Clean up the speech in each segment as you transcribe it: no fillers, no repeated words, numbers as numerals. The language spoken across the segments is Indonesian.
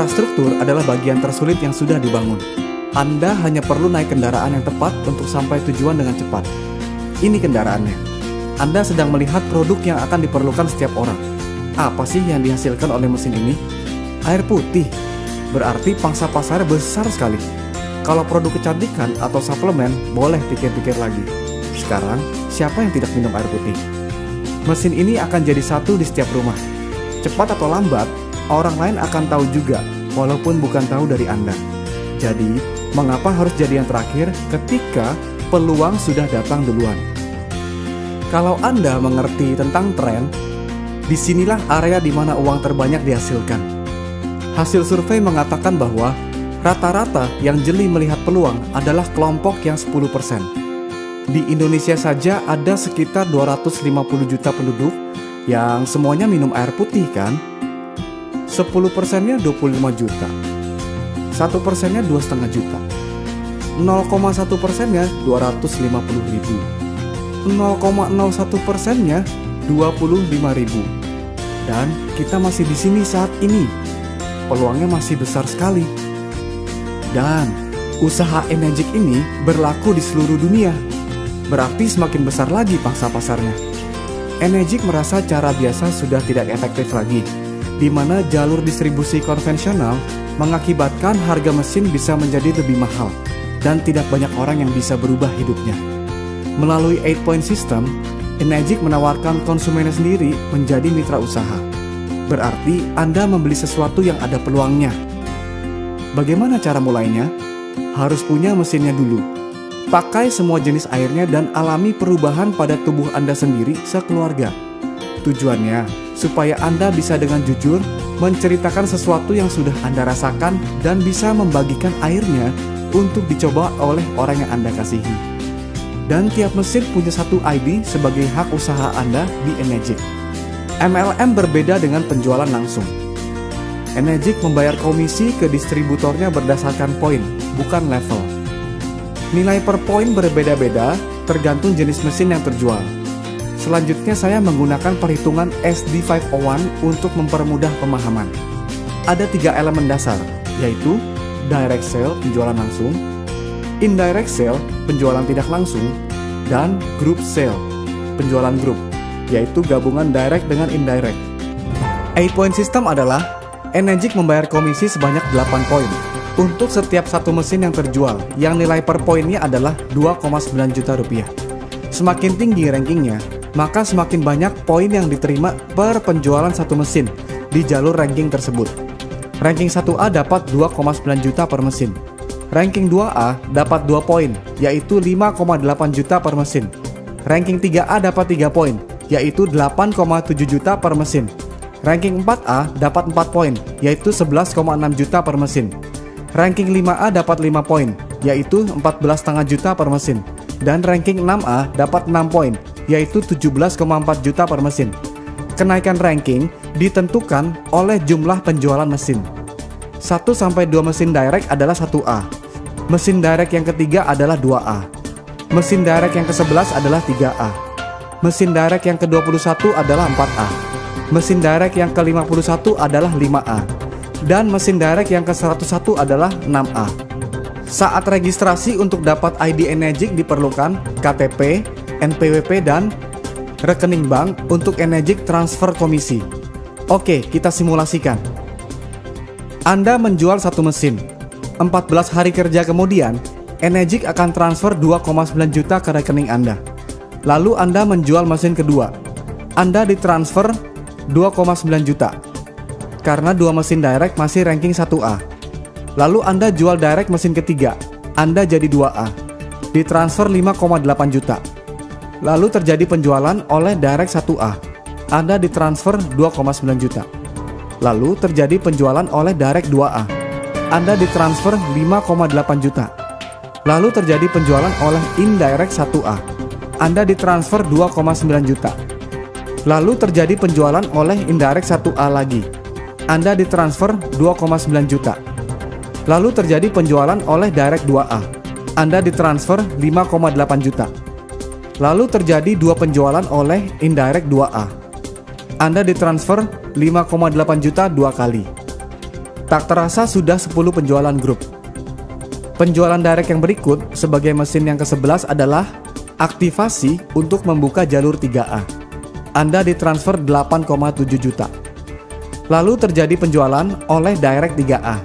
Infrastruktur adalah bagian tersulit yang sudah dibangun. Anda hanya perlu naik kendaraan yang tepat untuk sampai tujuan dengan cepat. Ini kendaraannya. Anda sedang melihat produk yang akan diperlukan setiap orang. Apa sih yang dihasilkan oleh mesin ini? Air putih. Berarti pangsa pasar besar sekali. Kalau produk kecantikan atau suplemen, boleh pikir-pikir lagi. Sekarang, siapa yang tidak minum air putih? Mesin ini akan jadi satu di setiap rumah. Cepat atau lambat, orang lain akan tahu juga, walaupun bukan tahu dari Anda. Jadi, mengapa harus jadi yang terakhir ketika peluang sudah datang duluan? Kalau Anda mengerti tentang tren, disinilah area di mana uang terbanyak dihasilkan. Hasil survei mengatakan bahwa rata-rata yang jeli melihat peluang adalah kelompok yang 10%. Di Indonesia saja ada sekitar 250 juta penduduk yang semuanya minum air putih kan? 10%-nya 25 juta. 1%-nya 2,5 juta. 0,1%-nya 250 ribu. 0,01%-nya 25 ribu. Dan kita masih di sini saat ini. Peluangnya masih besar sekali. Dan usaha Enegic ini berlaku di seluruh dunia. Berarti semakin besar lagi pangsa pasarnya. Enegic merasa cara biasa sudah tidak efektif lagi, di mana jalur distribusi konvensional mengakibatkan harga mesin bisa menjadi lebih mahal dan tidak banyak orang yang bisa berubah hidupnya. Melalui 8-point system, Enegic menawarkan konsumennya sendiri menjadi mitra usaha. Berarti Anda membeli sesuatu yang ada peluangnya. Bagaimana cara mulainya? Harus punya mesinnya dulu. Pakai semua jenis airnya dan alami perubahan pada tubuh Anda sendiri sekeluarga. Tujuannya supaya Anda bisa dengan jujur menceritakan sesuatu yang sudah Anda rasakan dan bisa membagikan airnya untuk dicoba oleh orang yang Anda kasihi. Dan tiap mesin punya satu ID sebagai hak usaha Anda di Enegic. MLM berbeda dengan penjualan langsung. Enegic membayar komisi ke distributornya berdasarkan poin, bukan level. Nilai per poin berbeda-beda tergantung jenis mesin yang terjual. Selanjutnya saya menggunakan perhitungan SD501 untuk mempermudah pemahaman. Ada 3 elemen dasar, yaitu direct sale penjualan langsung, indirect sale penjualan tidak langsung, dan group sale penjualan grup, yaitu gabungan direct dengan indirect. 8-point system adalah Enegic membayar komisi sebanyak 8 poin untuk setiap satu mesin yang terjual, yang nilai per poinnya adalah 2,9 juta rupiah. Semakin tinggi rankingnya, maka semakin banyak poin yang diterima per penjualan satu mesin di jalur ranking tersebut. Ranking 1A dapat 2,9 juta per mesin. Ranking 2A dapat 2 poin, yaitu 5,8 juta per mesin. Ranking 3A dapat 3 poin, yaitu 8,7 juta per mesin. Ranking 4A dapat 4 poin, yaitu 11,6 juta per mesin. Ranking 5A dapat 5 poin, yaitu 14,5 juta per mesin. Dan ranking 6A dapat 6 poin, yaitu 17,4 juta per mesin. Kenaikan ranking ditentukan oleh jumlah penjualan mesin. 1-2 mesin direct adalah 1A. Mesin direct yang ketiga adalah 2A. Mesin direct yang ke-11 adalah 3A. Mesin direct yang ke-21 adalah 4A. Mesin direct yang ke-51 adalah 5A. Dan mesin direct yang ke-101 adalah 6A. Saat registrasi untuk dapat ID Enegic diperlukan KTP, NPWP, dan rekening bank untuk Enegic transfer komisi. Oke, kita simulasikan. Anda menjual satu mesin. 14 hari kerja kemudian, Enegic akan transfer 2,9 juta ke rekening Anda. Lalu Anda menjual mesin kedua. Anda ditransfer 2,9 juta. Karena 2 mesin direct masih ranking 1A. Lalu Anda jual direct mesin ketiga. Anda jadi 2A. Ditransfer 5,8 juta. Lalu terjadi penjualan oleh direct 1A. Anda ditransfer 2,9 juta. Lalu terjadi penjualan oleh direct 2A. Anda ditransfer 5,8 juta. Lalu terjadi penjualan oleh indirect 1A. Anda ditransfer 2,9 juta. Lalu terjadi penjualan oleh indirect 1A lagi. Anda ditransfer 2,9 juta. Lalu terjadi penjualan oleh direct 2A. Anda ditransfer 5,8 juta. Lalu terjadi 2 penjualan oleh indirect 2A. Anda ditransfer 5,8 juta 2 kali. Tak terasa sudah 10 penjualan grup. Penjualan direct yang berikut sebagai mesin yang ke-11 adalah aktivasi untuk membuka jalur 3A. Anda ditransfer 8,7 juta. Lalu terjadi penjualan oleh direct 3A.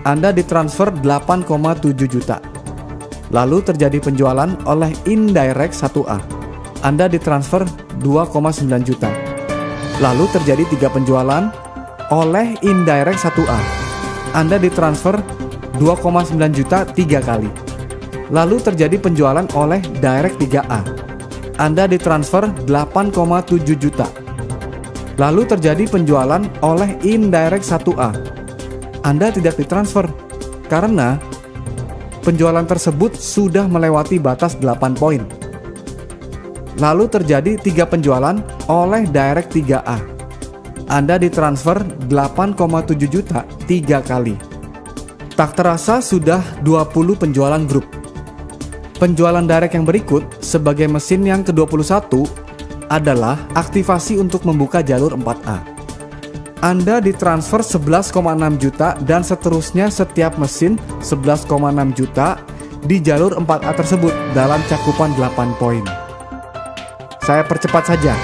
Anda ditransfer 8,7 juta. Lalu terjadi penjualan oleh indirect 1A. Anda ditransfer 2,9 juta. Lalu terjadi 3 penjualan oleh indirect 1A. Anda ditransfer 2,9 juta 3 kali. Lalu terjadi penjualan oleh direct 3A. Anda ditransfer 8,7 juta. Lalu terjadi penjualan oleh indirect 1A. Anda tidak ditransfer karena penjualan tersebut sudah melewati batas 8 poin. Lalu terjadi 3 penjualan oleh direct 3A. Anda ditransfer 8,7 juta 3 kali. Tak terasa sudah 20 penjualan grup. Penjualan direct yang berikut sebagai mesin yang ke-21 adalah aktivasi untuk membuka jalur 4A. Anda ditransfer 11,6 juta dan seterusnya setiap mesin 11,6 juta di jalur 4A tersebut dalam cakupan 8 poin. Saya percepat saja.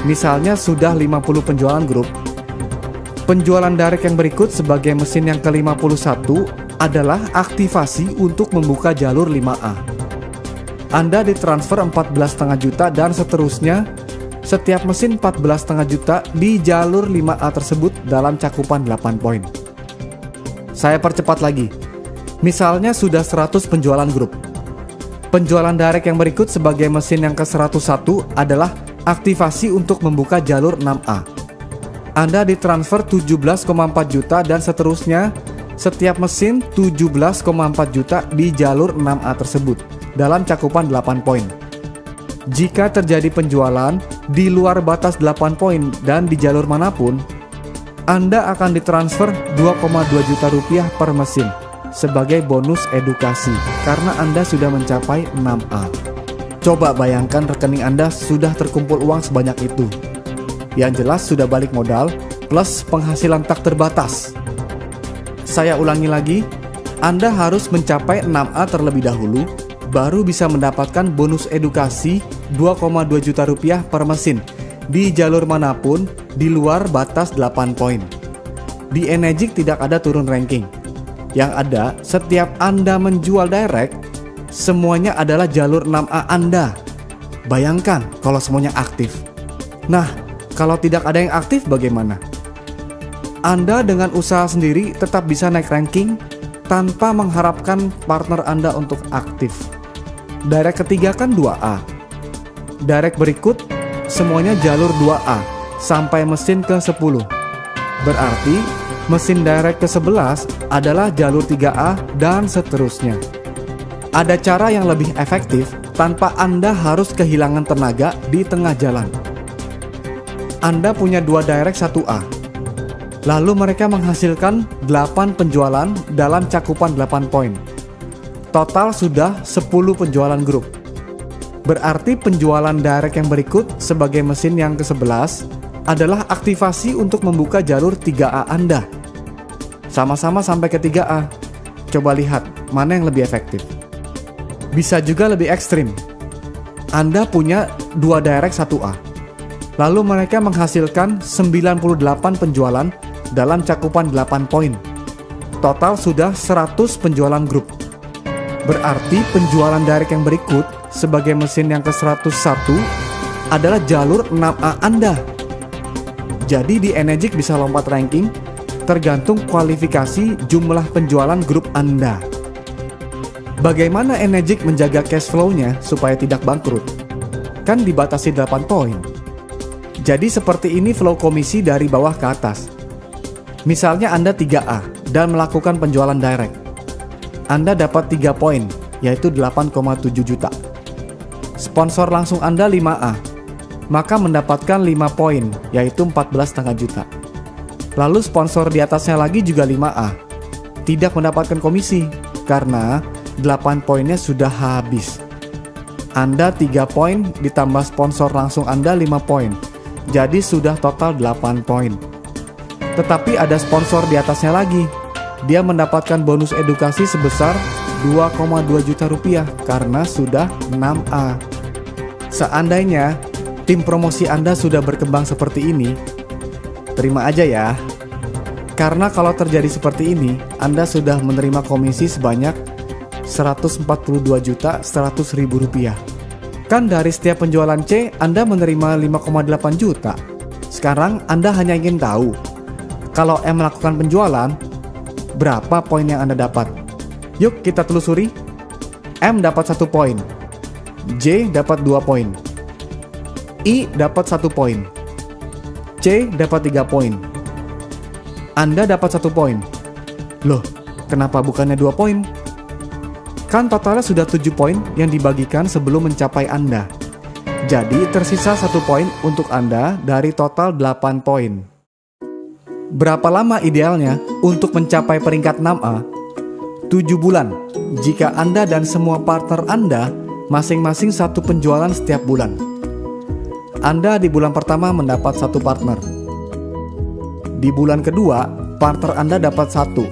Misalnya sudah 50 penjualan grup. Penjualan direct yang berikut sebagai mesin yang ke-51 adalah aktivasi untuk membuka jalur 5A. Anda ditransfer 14,5 juta dan seterusnya setiap mesin 14,5 juta di jalur 5A tersebut dalam cakupan 8 poin. Saya percepat lagi. Misalnya sudah 100 penjualan grup. Penjualan direct yang berikut sebagai mesin yang ke-101 adalah aktivasi untuk membuka jalur 6A. Anda ditransfer 17,4 juta dan seterusnya setiap mesin 17,4 juta di jalur 6A tersebut dalam cakupan 8 poin. Jika terjadi penjualan di luar batas 8 poin dan di jalur manapun, Anda akan ditransfer 2,2 juta rupiah per mesin sebagai bonus edukasi karena Anda sudah mencapai 6A. Coba bayangkan rekening Anda sudah terkumpul uang sebanyak itu. Yang jelas sudah balik modal plus penghasilan tak terbatas. Saya ulangi lagi, Anda harus mencapai 6A terlebih dahulu baru bisa mendapatkan bonus edukasi 2,2 juta rupiah per mesin di jalur manapun di luar batas 8 poin. Di Enegic tidak ada turun ranking. Yang ada, setiap Anda menjual direct, semuanya adalah jalur 6A Anda. Bayangkan kalau semuanya aktif. Nah, kalau tidak ada yang aktif bagaimana? Anda dengan usaha sendiri tetap bisa naik ranking tanpa mengharapkan partner Anda untuk aktif. Direct ketiga kan 2A. Direct berikut semuanya jalur 2A sampai mesin ke-10. Berarti mesin direct ke-11 adalah jalur 3A dan seterusnya. Ada cara yang lebih efektif tanpa Anda harus kehilangan tenaga di tengah jalan. Anda punya 2 direct 1A. Lalu mereka menghasilkan 8 penjualan dalam cakupan 8 poin. Total sudah 10 penjualan grup. Berarti penjualan direct yang berikut sebagai mesin yang ke-11 adalah aktivasi untuk membuka jalur 3A Anda. Sama-sama sampai ke 3A. Coba lihat mana yang lebih efektif. Bisa juga lebih ekstrim. Anda punya 2 direct 1A. Lalu mereka menghasilkan 98 penjualan dalam cakupan 8 poin. Total sudah 100 penjualan grup. Berarti penjualan direct yang berikut sebagai mesin yang ke-101 adalah jalur 6A Anda. Jadi di Enegic bisa lompat ranking tergantung kualifikasi jumlah penjualan grup Anda. Bagaimana Enegic menjaga cash flow-nya supaya tidak bangkrut? Kan dibatasi 8 poin. Jadi seperti ini flow komisi dari bawah ke atas. Misalnya Anda 3A dan melakukan penjualan direct. Anda dapat 3 poin, yaitu 8,7 juta. Sponsor langsung Anda 5A, maka mendapatkan 5 poin, yaitu 14,5 juta. Lalu sponsor di atasnya lagi juga 5A. Tidak mendapatkan komisi, karena 8 poinnya sudah habis. Anda 3 poin ditambah sponsor langsung Anda 5 poin. Jadi sudah total 8 poin. Tetapi ada sponsor di atasnya lagi. Dia mendapatkan bonus edukasi sebesar 2,2 juta rupiah karena sudah 6A. Seandainya tim promosi Anda sudah berkembang seperti ini, terima aja ya. Karena kalau terjadi seperti ini, Anda sudah menerima komisi sebanyak 142.100.000 rupiah. Kan dari setiap penjualan C, Anda menerima 5,8 juta. Sekarang Anda hanya ingin tahu, kalau M melakukan penjualan, berapa poin yang Anda dapat? Yuk kita telusuri. M dapat 1 poin, J dapat 2 poin, I dapat 1 poin, C dapat 3 poin, Anda dapat 1 poin. Loh, kenapa bukannya 2 poin? Kan totalnya sudah 7 poin yang dibagikan sebelum mencapai Anda. Jadi tersisa 1 poin untuk Anda dari total 8 poin. Berapa lama idealnya untuk mencapai peringkat 6A? 7 bulan jika Anda dan semua partner Anda masing-masing 1 penjualan setiap bulan. Anda di bulan pertama mendapat 1 partner. Di bulan kedua, partner Anda dapat 1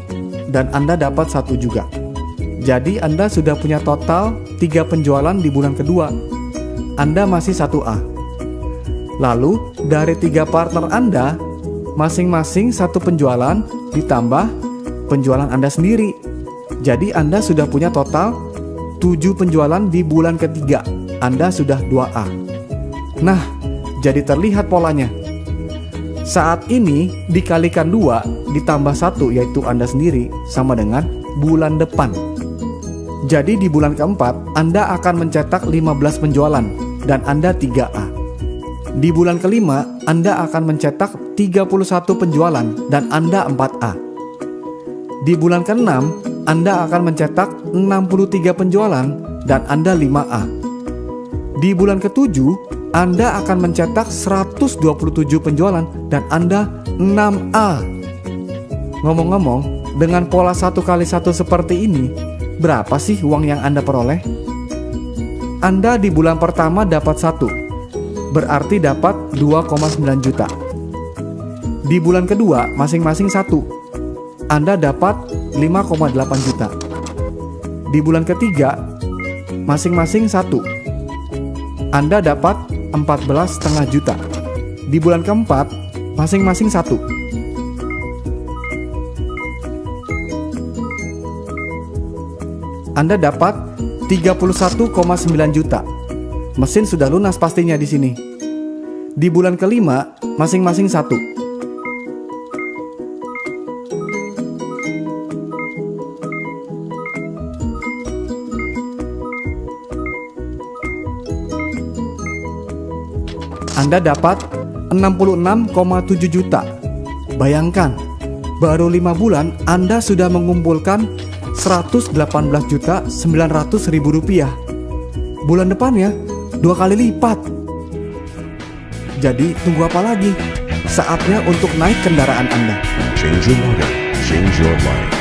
dan Anda dapat 1 juga. Jadi Anda sudah punya total 3 penjualan di bulan kedua. Anda masih 1A. Lalu dari 3 partner Anda, masing-masing 1 penjualan ditambah penjualan Anda sendiri. Jadi Anda sudah punya total 7 penjualan di bulan ketiga. Anda sudah 2A. Nah, jadi terlihat polanya. Saat ini dikalikan 2 ditambah 1 yaitu Anda sendiri sama dengan bulan depan. Jadi di bulan keempat Anda akan mencetak 15 penjualan dan Anda 3A. Di bulan kelima Anda akan mencetak 31 penjualan dan Anda 4A. Di bulan ke-6 Anda akan mencetak 63 penjualan dan Anda 5A. Di bulan ke-7 Anda akan mencetak 127 penjualan dan Anda 6A. Ngomong-ngomong, dengan pola 1x1 seperti ini, berapa sih uang yang Anda peroleh? Anda di bulan pertama dapat 1, berarti dapat 2,9 juta. Di bulan kedua masing-masing 1, Anda dapat 5,8 juta. Di bulan ketiga masing-masing 1, Anda dapat 14,5 juta. Di bulan keempat masing-masing 1. Anda dapat 31,9 juta. Mesin sudah lunas pastinya di sini. Di bulan kelima masing-masing 1. Anda dapat 66,7 juta. Bayangkan, baru 5 bulan Anda sudah mengumpulkan 118.900.000 rupiah. Bulan depannya 2 kali lipat. Jadi tunggu apa lagi? Saatnya untuk naik kendaraan Anda. Change your water, change your life.